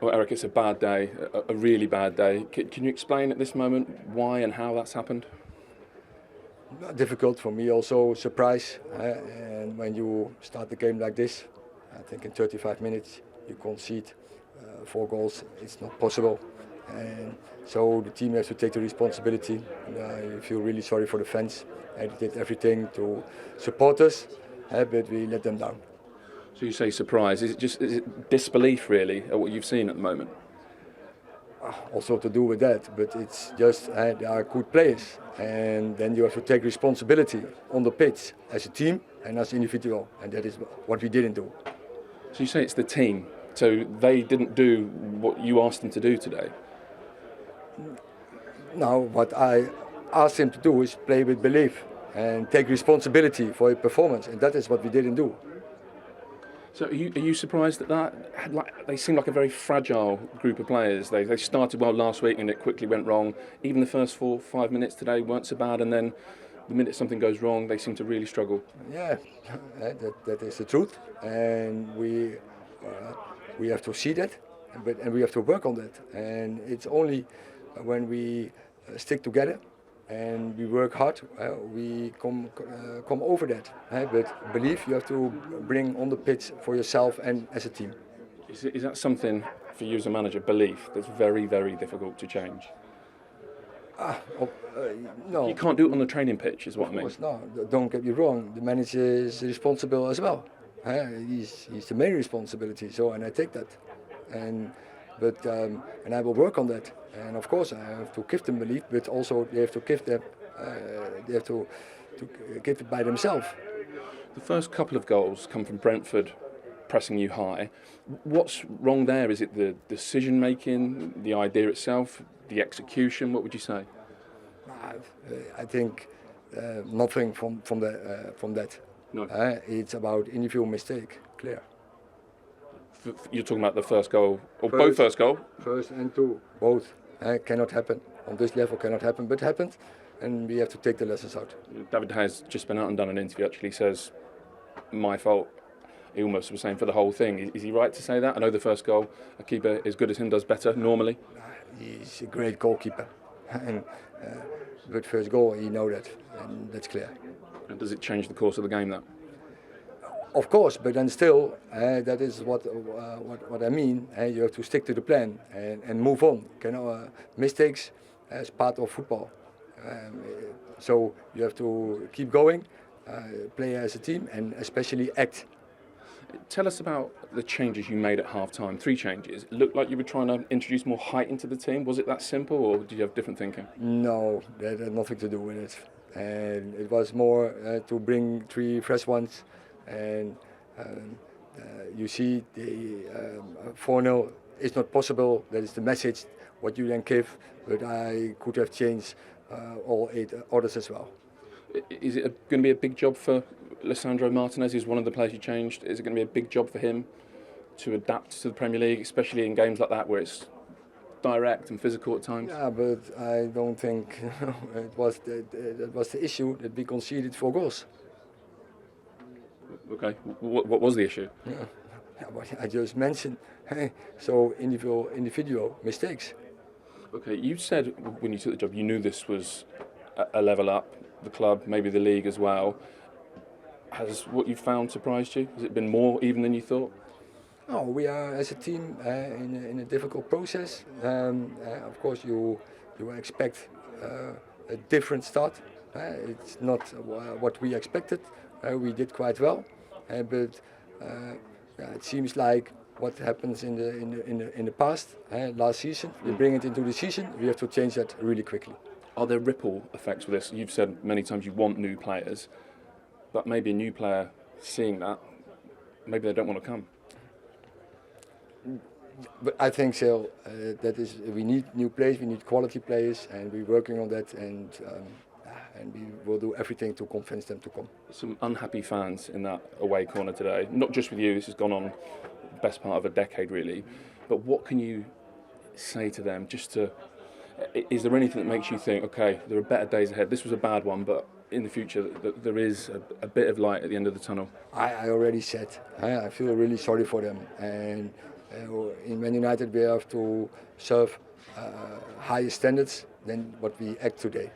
Well, Erik, it's a bad day, a really bad day. Can you explain at this moment why and how that's happened? Difficult for me also, surprise. And when you start the game like this, I think in 35 minutes you concede 4 goals. It's not possible. And so the team has to take the responsibility. I feel really sorry for the fans. They did everything to support us, but we let them down. So you say surprise. Is it disbelief really at what you've seen at the moment? Also to do with that, but it's just they are good players, and then you have to take responsibility on the pitch as a team and as individual, and that is what we didn't do. So you say it's the team. So they didn't do what you asked them to do today. Now, what I asked him to do is play with belief and take responsibility for your performance, and that is what we didn't do. So are you surprised at that? They seem like a very fragile group of players. They started well last week and it quickly went wrong. Even the first 4-5 minutes today weren't so bad, and then the minute something goes wrong, they seem to really struggle. Yeah, that is the truth, and we have to see that, and we have to work on that. And it's only when we stick together and we work hard, we come over that. But believe you have to bring on the pitch for yourself and as a team. Is that something for you as a manager, belief, that's very, very difficult to change? No. You can't do it on the training pitch, is what I mean. Of course, no. Don't get me wrong. The manager is responsible as well. He's the main responsibility. So, and I take that, and I will work on that. And of course, I have to give them belief, but also they have to give them. They have to give it by themselves. The first couple of goals come from Brentford pressing you high. What's wrong there? Is it the decision making, the idea itself, the execution? What would you say? I think nothing from that. No. It's about individual mistake, clear. You're talking about the first goal, or both first goal? First and two, both. Cannot happen. On this level cannot happen, but happened, and we have to take the lessons out. David has just been out and done an interview, actually says, my fault. He almost was saying for the whole thing. Is he right to say that? I know the first goal, a keeper as good as him does better normally. He's a great goalkeeper, and but first goal, he know that, and that's clear. And does it change the course of the game, though? Of course, but then still, that is what I mean. You have to stick to the plan and move on. Mistakes as part of football. So you have to keep going, play as a team, and especially act. Tell us about the changes you made at half-time. 3 changes. It looked like you were trying to introduce more height into the team. Was it that simple, or did you have different thinking? No, that had nothing to do with it. And it was more to bring 3 fresh ones. And you see, the 4-0 is not possible. That is the message, what you then give. But I could have changed all 8 others as well. Is it going to be a big job for Lisandro Martinez? He's one of the players you changed. Is it going to be a big job for him to adapt to the Premier League, especially in games like that where it's direct and physical at times? Yeah, but I don't think it was that was the issue, that we conceded 4 goals. Okay, what was the issue? Yeah, what I just mentioned. So individual mistakes. Okay, you said when you took the job you knew this was a level up, the club, maybe the league as well. Has what you found surprised you? Has it been more even than you thought? No, we are as a team in a difficult process. Of course, you expect a different start. It's not what we expected. We did quite well, but it seems like what happens in the past, last season. We bring it into the season. We have to change that really quickly. Are there ripple effects with this? You've said many times you want new players, but maybe a new player seeing that, maybe they don't want to come. But I think so. That is, we need new players. We need quality players, and we're working on that. And we will do everything to convince them to come. Some unhappy fans in that away corner today. Not just with you. This has gone on the best part of a decade, really. But what can you say to them? Is there anything that makes you think, okay, there are better days ahead? This was a bad one, but in the future, there is a bit of light at the end of the tunnel. I already said, I feel really sorry for them, and In Man United we have to serve higher standards than what we act today.